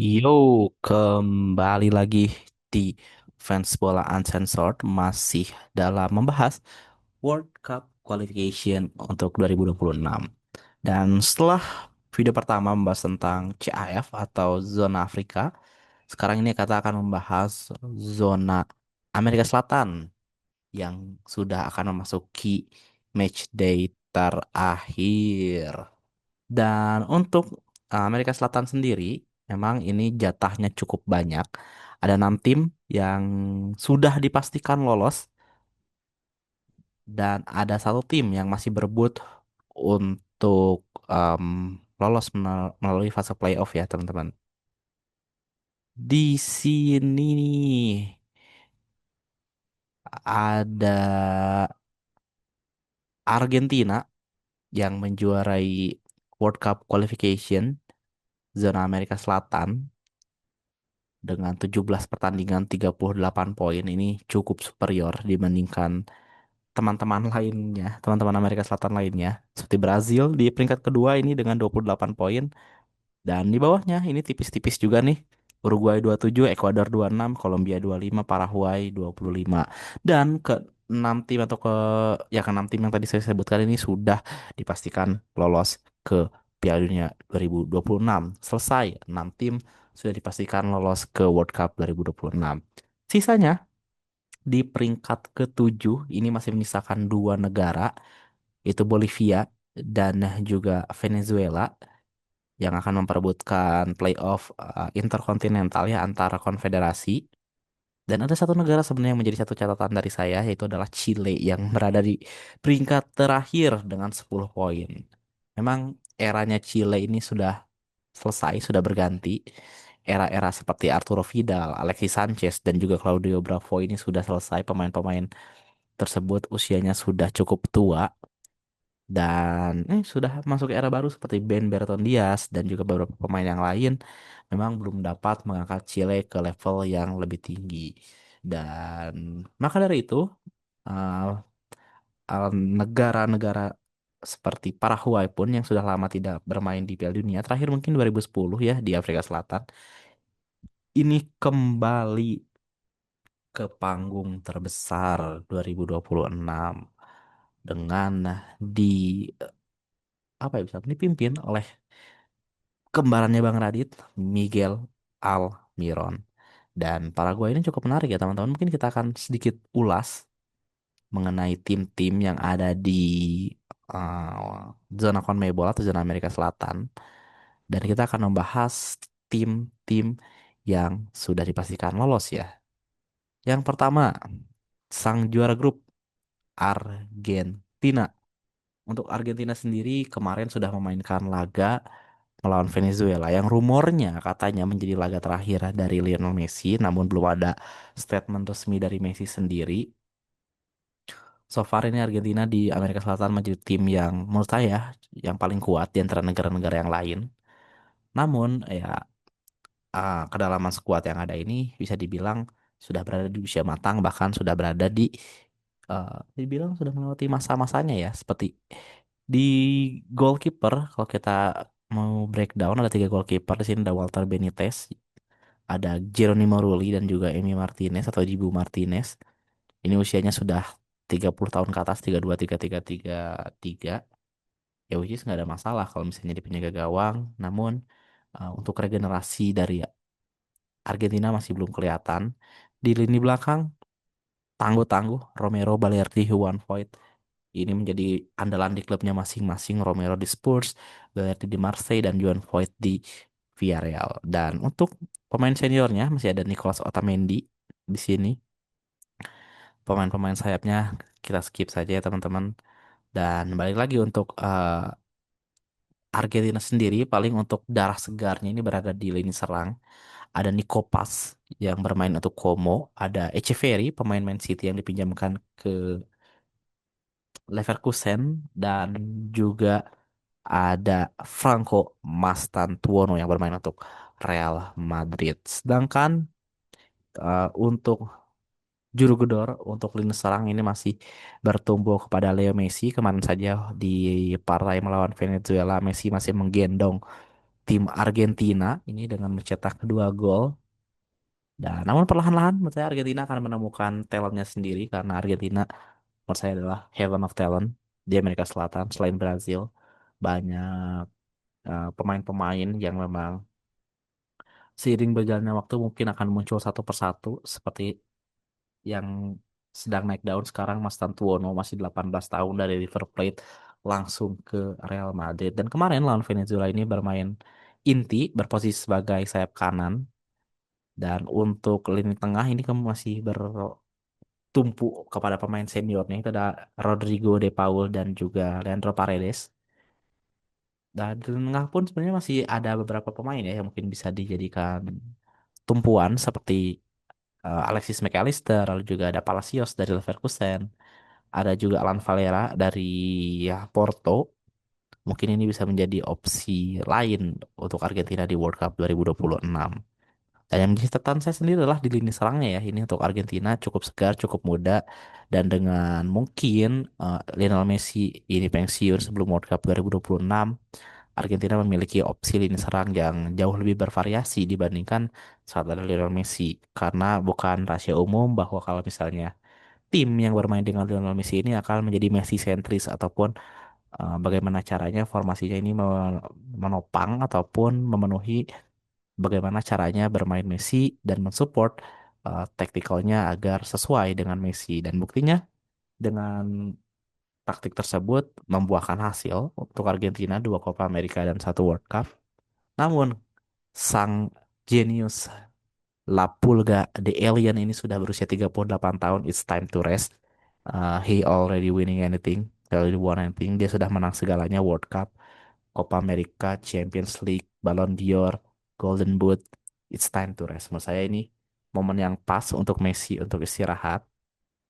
Yo, kembali lagi di Fans Bola Uncensored masih dalam membahas World Cup Qualification untuk 2026. Dan setelah video pertama membahas tentang CAF atau Zona Afrika, sekarang ini kita akan membahas Zona Amerika Selatan yang sudah akan memasuki match day terakhir. Dan untuk Amerika Selatan sendiri, memang ini jatahnya cukup banyak. Ada 6 tim yang sudah dipastikan lolos dan ada satu tim yang masih berebut untuk em, lolos melalui fase playoff ya teman-teman. Di sini nih ada Argentina yang menjuarai World Cup Qualification zona Amerika Selatan dengan 17 pertandingan 38 poin ini cukup superior dibandingkan teman-teman lainnya, teman-teman Amerika Selatan lainnya. Seperti Brazil di peringkat kedua ini dengan 28 poin dan di bawahnya ini tipis-tipis juga nih. Uruguay 27, Ekuador 26, Kolombia 25, Paraguay 25. Dan ke 6 tim atau ke 6 tim yang tadi saya sebutkan ini sudah dipastikan lolos ke Piala Dunia 2026. Selesai 6 tim sudah dipastikan lolos ke World Cup 2026. Sisanya di peringkat ketujuh ini masih menyisakan dua negara, yaitu Bolivia dan juga Venezuela yang akan memperebutkan playoff interkontinental ya antara konfederasi. Dan ada satu negara sebenarnya yang menjadi satu catatan dari saya, yaitu adalah Chile yang berada di peringkat terakhir dengan 10 poin. Memang eranya Chile ini sudah selesai, sudah berganti. Era-era seperti Arturo Vidal, Alexis Sanchez, dan juga Claudio Bravo ini sudah selesai. Pemain-pemain tersebut usianya sudah cukup tua dan sudah masuk era baru seperti Ben Berton Diaz dan juga beberapa pemain yang lain memang belum dapat mengangkat Chile ke level yang lebih tinggi. Dan maka dari itu uh, negara-negara seperti Paraguay pun yang sudah lama tidak bermain di Piala Dunia, terakhir mungkin 2010 ya di Afrika Selatan, ini kembali ke panggung terbesar 2026 dengan di apa ya bisa dipimpin oleh kembarannya Bang Radit, Miguel Almiron. Dan Paraguay ini cukup menarik ya teman-teman. Mungkin kita akan sedikit ulas mengenai tim-tim yang ada di zona CONMEBOL atau zona Amerika Selatan. Dan kita akan membahas tim-tim yang sudah dipastikan lolos ya. Yang pertama, sang juara grup Argentina. Untuk Argentina sendiri kemarin sudah memainkan laga melawan Venezuela yang rumornya katanya menjadi laga terakhir dari Lionel Messi, namun belum ada statement resmi dari Messi sendiri. So far ini Argentina di Amerika Selatan menjadi tim yang menurut saya yang paling kuat di antara negara-negara yang lain. Namun ya kedalaman skuad yang ada ini bisa dibilang sudah berada di usia matang, bahkan sudah berada di dibilang sudah melewati masa-masanya ya. Seperti di goalkeeper, kalau kita mau breakdown ada 3 goalkeeper di sini, ada Walter Benitez, ada Geronimo Rulli dan juga Emi Martinez atau Dibu Martinez. Ini usianya sudah 30 tahun ke atas, 32, 33, 33. Ya which is nggak ada masalah kalau misalnya di penjaga gawang. Namun untuk regenerasi dari Argentina masih belum kelihatan. Di lini belakang tangguh-tangguh Romero, Balerdi, Juan Foyth. Ini menjadi andalan di klubnya masing-masing. Romero di Spurs, Balerdi di Marseille, dan Juan Foyth di Villarreal. Dan untuk pemain seniornya masih ada Nicolas Otamendi di sini. Pemain-pemain sayapnya kita skip saja ya teman-teman. Dan balik lagi untuk Argentina sendiri, paling untuk darah segarnya ini berada di lini serang. Ada Nico Paz yang bermain untuk Como, ada Echeverri pemain Man City yang dipinjamkan ke Leverkusen dan juga ada Franco Mastantuono yang bermain untuk Real Madrid. Sedangkan untuk juru gedor untuk lini serang ini masih bertumbuh kepada Leo Messi. Kemarin saja di partai melawan Venezuela, Messi masih menggendong tim Argentina ini dengan mencetak kedua gol. Dan namun perlahan-lahan menurut saya Argentina akan menemukan talentnya sendiri karena Argentina menurut saya adalah heaven of talent di Amerika Selatan selain Brazil. Banyak pemain-pemain yang memang seiring berjalannya waktu mungkin akan muncul satu persatu seperti yang sedang naik daun sekarang Mas Tantuono masih 18 tahun dari River Plate langsung ke Real Madrid dan kemarin lawan Venezuela ini bermain inti berposisi sebagai sayap kanan dan untuk lini tengah ini kamu masih bertumpu kepada pemain seniornya itu ada Rodrigo De Paul dan juga Leandro Paredes dan di tengah pun sebenarnya masih ada beberapa pemain ya yang mungkin bisa dijadikan tumpuan seperti Alexis McAllister, lalu juga ada Palacios dari Leverkusen, ada juga Alan Valera dari ya, Porto. Mungkin ini bisa menjadi opsi lain untuk Argentina di World Cup 2026. Dan yang menjadi catatan saya sendiri adalah di lini serangnya ya. Ini untuk Argentina cukup segar, cukup muda. Dan dengan mungkin Lionel Messi ini pensiun sebelum World Cup 2026, Argentina memiliki opsi lini serang yang jauh lebih bervariasi dibandingkan saat ada Lionel Messi. Karena bukan rahasia umum bahwa kalau misalnya tim yang bermain dengan Lionel Messi ini akan menjadi Messi sentris ataupun bagaimana caranya formasinya ini menopang ataupun memenuhi bagaimana caranya bermain Messi dan mensupport taktikalnya agar sesuai dengan Messi dan buktinya dengan taktik tersebut membuahkan hasil untuk Argentina dua Copa America dan satu World Cup. Namun sang jenius La Pulga the Alien ini sudah berusia 38 tahun. It's time to rest. He already winning anything. He already won anything. Dia sudah menang segalanya World Cup, Copa America, Champions League, Ballon d'Or, Golden Boot. It's time to rest. Menurut saya ini momen yang pas untuk Messi untuk istirahat.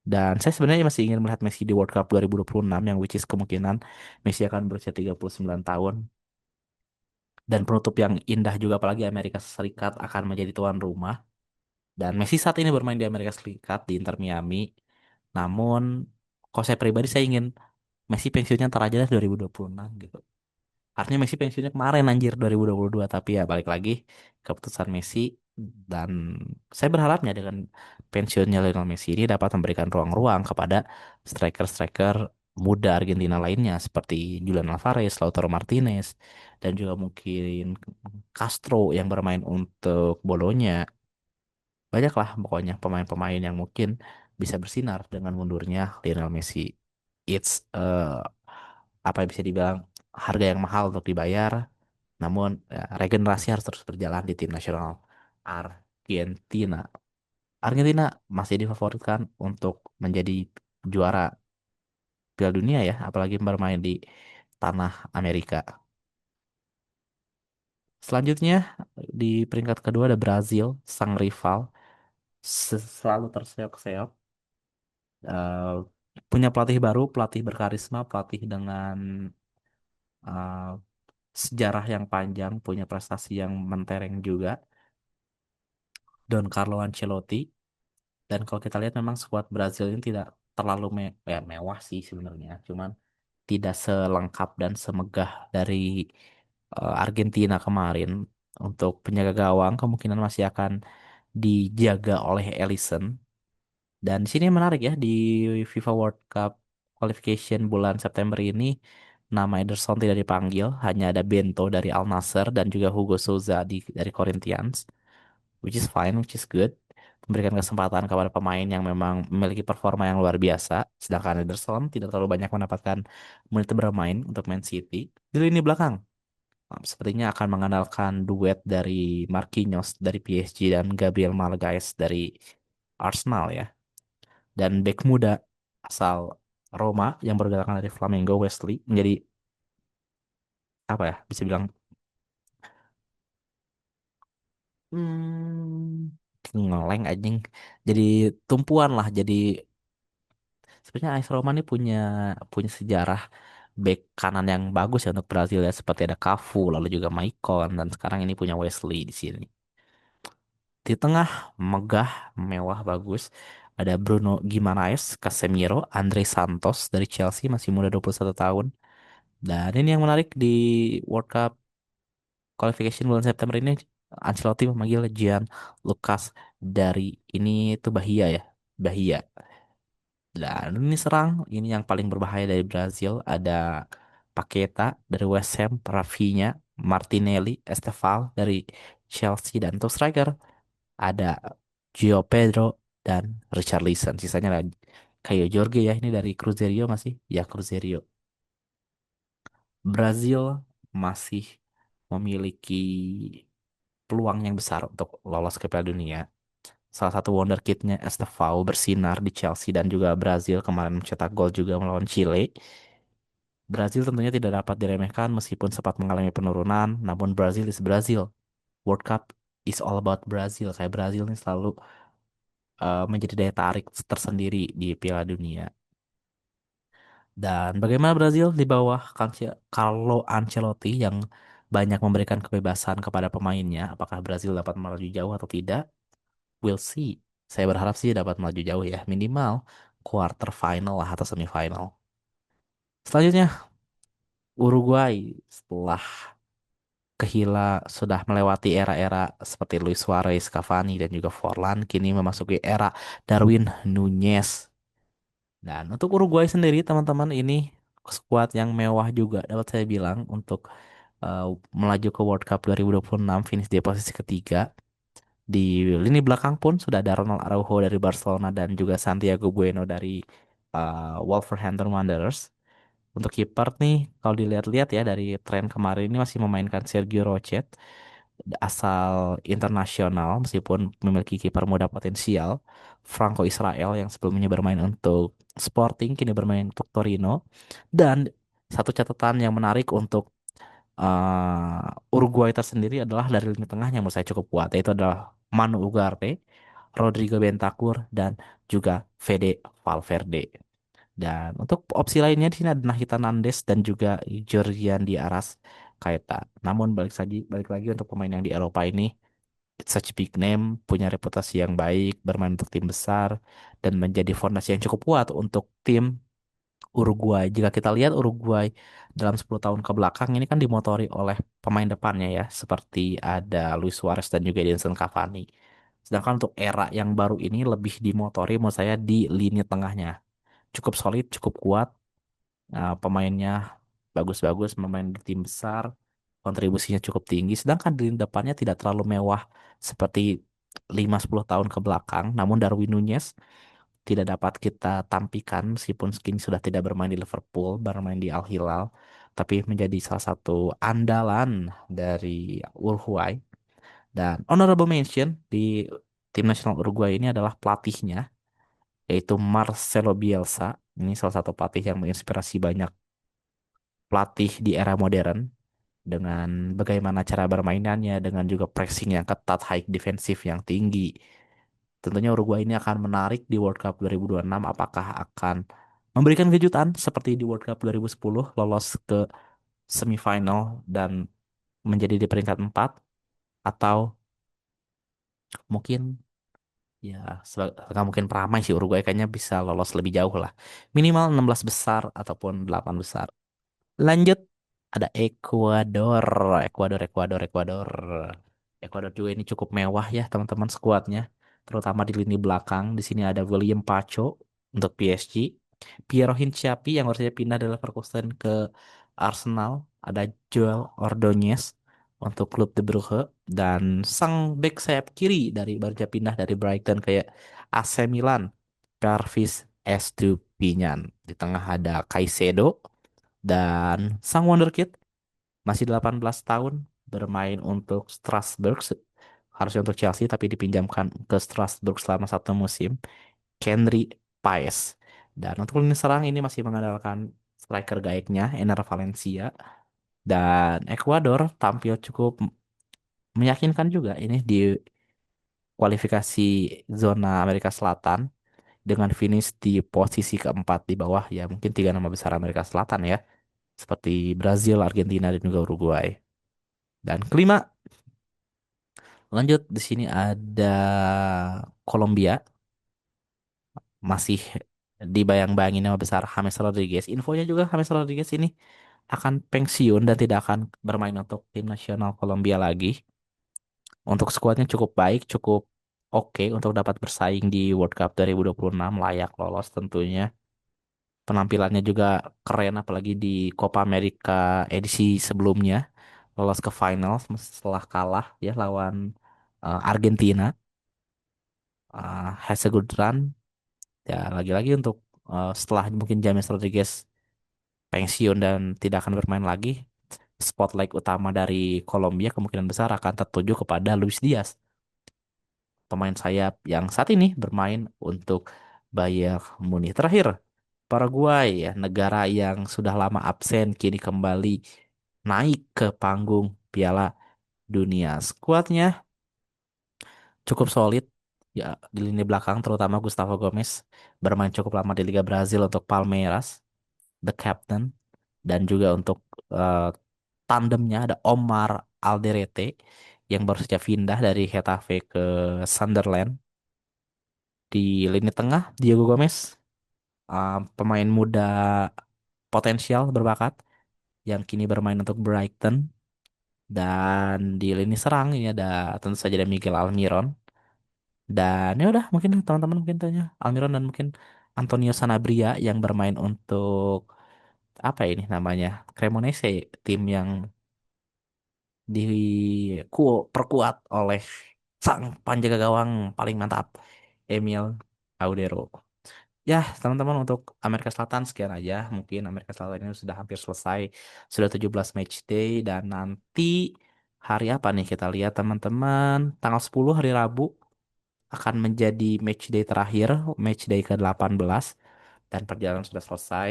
Dan saya sebenarnya masih ingin melihat Messi di World Cup 2026 yang which is kemungkinan Messi akan berusia 39 tahun. Dan penutup yang indah juga apalagi Amerika Serikat akan menjadi tuan rumah. Dan Messi saat ini bermain di Amerika Serikat di Inter Miami. Namun, kalau saya pribadi saya ingin Messi pensiunnya ntar aja lah 2026 gitu. Artinya Messi pensiunnya kemarin anjir 2022 tapi ya balik lagi keputusan Messi dan saya berharapnya dengan pensiunnya Lionel Messi ini dapat memberikan ruang-ruang kepada striker-striker muda Argentina lainnya seperti Julian Alvarez, Lautaro Martinez dan juga mungkin Castro yang bermain untuk Bolonya. Banyaklah pokoknya pemain-pemain yang mungkin bisa bersinar dengan mundurnya Lionel Messi. It's apa yang bisa dibilang harga yang mahal untuk dibayar, namun ya, regenerasi harus terus berjalan di tim nasional Argentina. Argentina masih difavoritkan untuk menjadi juara Piala Dunia ya, apalagi bermain di tanah Amerika. Selanjutnya di peringkat kedua ada Brazil, sang rival, selalu terseok-seok. eh, Punya pelatih baru, pelatih berkarisma, pelatih dengan eh, sejarah yang panjang, punya prestasi yang mentereng juga, Don Carlo Ancelotti. Dan kalau kita lihat memang skuad Brazil ini tidak terlalu ya, mewah sih sebenarnya, cuman tidak selengkap dan semegah dari Argentina kemarin. Untuk penjaga gawang kemungkinan masih akan dijaga oleh Alisson. Dan di sini menarik ya di FIFA World Cup qualification bulan September ini nama Ederson tidak dipanggil, hanya ada Bento dari Al Nassr dan juga Hugo Souza dari Corinthians, which is fine, which is good. Memberikan kesempatan kepada pemain yang memang memiliki performa yang luar biasa, sedangkan Ederson tidak terlalu banyak mendapatkan menit bermain untuk Man City. Di lini belakang, sepertinya akan mengandalkan duet dari Marquinhos dari PSG dan Gabriel Magalhaes dari Arsenal ya. Dan bek muda asal Roma yang bergerakkan dari Flamengo Wesley menjadi apa ya bisa bilang ngeleng anjing jadi tumpuan lah jadi sebenarnya AS Roma ini punya punya sejarah bek kanan yang bagus ya untuk Brazil ya seperti ada Cafu lalu juga Maicon dan sekarang ini punya Wesley di sini di tengah megah mewah bagus ada Bruno Guimaraes, Casemiro, Andre Santos dari Chelsea masih muda 21 tahun. Dan ini yang menarik di World Cup qualification bulan September ini Ancelotti memanggil Gian Lucas dari ini tuh Bahia ya. Bahia. Dan ini serang, ini yang paling berbahaya dari Brazil ada Paqueta dari West Ham, Rafinha, Martinelli, Estevao dari Chelsea dan untuk striker ada Gio Pedro dan Richarlison. Sisanya lagi kayak Jorge ya ini dari Cruzeiro masih ya Cruzeiro. Brazil masih memiliki peluang yang besar untuk lolos ke Piala Dunia. Salah satu wonderkidnya Estevao bersinar di Chelsea dan juga Brazil kemarin mencetak gol juga melawan Chile. Brazil tentunya tidak dapat diremehkan meskipun sempat mengalami penurunan, namun Brazil is Brazil. World Cup is all about Brazil. Kayak Brazil ini selalu menjadi daya tarik tersendiri di Piala Dunia. Dan bagaimana Brazil di bawah Carlo Ancelotti yang banyak memberikan kebebasan kepada pemainnya, apakah Brazil dapat melaju jauh atau tidak? We'll see. Saya berharap sih dapat melaju jauh ya, minimal quarter final lah atau semifinal. Selanjutnya Uruguay setelah sudah melewati era-era seperti Luis Suarez, Cavani dan juga Forlan, kini memasuki era Darwin Núñez. Dan untuk Uruguay sendiri teman-teman ini skuad yang mewah juga dapat saya bilang untuk eh, melaju ke World Cup 2026 finish di posisi ketiga. Di lini belakang pun sudah ada Ronald Araujo dari Barcelona dan juga Santiago Bueno dari Wolverhampton Wanderers. Untuk kiper nih, kalau dilihat-lihat ya dari tren kemarin ini masih memainkan Sergio Rochet, asal internasional meskipun memiliki kiper muda potensial. Franco Israel yang sebelumnya bermain untuk Sporting kini bermain untuk Torino. Dan satu catatan yang menarik untuk Uruguay tersendiri adalah dari lini tengahnya yang menurut saya cukup kuat, yaitu adalah Manu Ugarte, Rodrigo Bentancur, dan juga Fede Valverde. Dan untuk opsi lainnya di sini ada Nahitan Andes dan juga Georgian di Aras Kaeta. Namun balik lagi untuk pemain yang di Eropa ini such big name, punya reputasi yang baik, bermain untuk tim besar dan menjadi fondasi yang cukup kuat untuk tim Uruguay. Jika kita lihat Uruguay dalam 10 tahun ke belakang ini kan dimotori oleh pemain depannya ya, seperti ada Luis Suarez dan juga Edinson Cavani. Sedangkan untuk era yang baru ini lebih dimotori menurut saya di lini tengahnya. Cukup solid, cukup kuat, pemainnya bagus-bagus, memain di tim besar, kontribusinya cukup tinggi. Sedangkan di lini depannya tidak terlalu mewah seperti 5-10 tahun ke belakang. Namun Darwin Núñez tidak dapat kita tampikan meskipun kini sudah tidak bermain di Liverpool, bermain di Al Hilal, tapi menjadi salah satu andalan dari Uruguay. Dan honorable mention di tim nasional Uruguay ini adalah pelatihnya, yaitu Marcelo Bielsa. Ini salah satu pelatih yang menginspirasi banyak pelatih di era modern dengan bagaimana cara bermainannya, dengan juga pressing yang ketat, high defensif yang tinggi. Tentunya Uruguay ini akan menarik di World Cup 2026. Apakah akan memberikan kejutan seperti di World Cup 2010 lolos ke semifinal dan menjadi di peringkat 4 atau mungkin ya nggak mungkin peramai sih Uruguay kayaknya bisa lolos lebih jauh lah. Minimal 16 besar ataupun 8 besar. Lanjut ada Ekuador, Ekuador. Ekuador juga ini cukup mewah ya teman-teman skuadnya, terutama di lini belakang. Di sini ada William Pacho untuk PSG, Piero Hincapié yang harusnya pindah dari Leverkusen ke Arsenal, ada Joel Ordonez untuk klub De Brugge dan sang bek sayap kiri dari baru saja pindah dari Brighton kayak AC Milan, Pervis Estupiñán. Di tengah ada Caicedo dan sang wonderkid masih 18 tahun bermain untuk Strasbourg harusnya untuk Chelsea tapi dipinjamkan ke Strasbourg selama 1 musim, Kenry Paes. Dan untuk lini serang ini masih mengandalkan striker gaeknya Ener Valencia. Dan Ekuador tampil cukup meyakinkan juga ini di kualifikasi zona Amerika Selatan dengan finish di posisi keempat di bawah ya mungkin tiga nama besar Amerika Selatan ya seperti Brazil, Argentina dan juga Uruguay. Dan kelima, lanjut di sini ada Kolombia, masih dibayang-bayangin nama besar James Rodriguez. Infonya juga James Rodriguez ini akan pensiun dan tidak akan bermain untuk tim nasional Kolombia lagi. Untuk skuadnya cukup baik, cukup oke untuk dapat bersaing di World Cup 2026, layak lolos tentunya. Penampilannya juga keren apalagi di Copa America edisi sebelumnya, lolos ke final setelah kalah ya lawan Argentina. Has a good run. Ya lagi-lagi untuk setelah mungkin James Rodriguez pensiun dan tidak akan bermain lagi, spotlight utama dari Kolombia kemungkinan besar akan tertuju kepada Luis Diaz, pemain sayap yang saat ini bermain untuk Bayern Munich. Terakhir, Paraguay ya, negara yang sudah lama absen kini kembali naik ke panggung Piala Dunia. Skuadnya cukup solid ya di lini belakang terutama Gustavo Gomes bermain cukup lama di Liga Brazil untuk Palmeiras, the captain, dan juga untuk eh, tandemnya ada Omar Alderete yang baru saja pindah dari Getafe ke Sunderland. Di lini tengah Diego Gomez, pemain muda potensial berbakat yang kini bermain untuk Brighton. Dan di lini serang ini ada tentu saja ada Miguel Almiron. Dan ya udah mungkin teman-teman mungkin tanya Almiron dan mungkin Antonio Sanabria yang bermain untuk apa ini namanya Cremonese, tim yang perkuat oleh sang penjaga gawang paling mantap Emil Audero. Ya, teman-teman untuk Amerika Selatan sekian aja. Mungkin Amerika Selatan ini sudah hampir selesai. Sudah 17 match day dan nanti hari apa nih kita lihat teman-teman. Tanggal 10 hari Rabu akan menjadi match day terakhir, match day ke-18 dan perjalanan sudah selesai.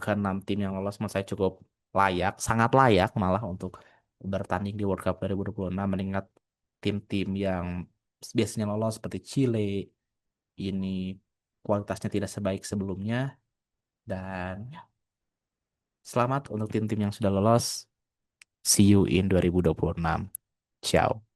Keenam tim yang lolos menurut saya cukup layak, sangat layak malah untuk bertanding di World Cup 2026 mengingat tim-tim yang biasanya lolos seperti Chile ini kualitasnya tidak sebaik sebelumnya dan ya, selamat untuk tim-tim yang sudah lolos. See you in 2026. Ciao.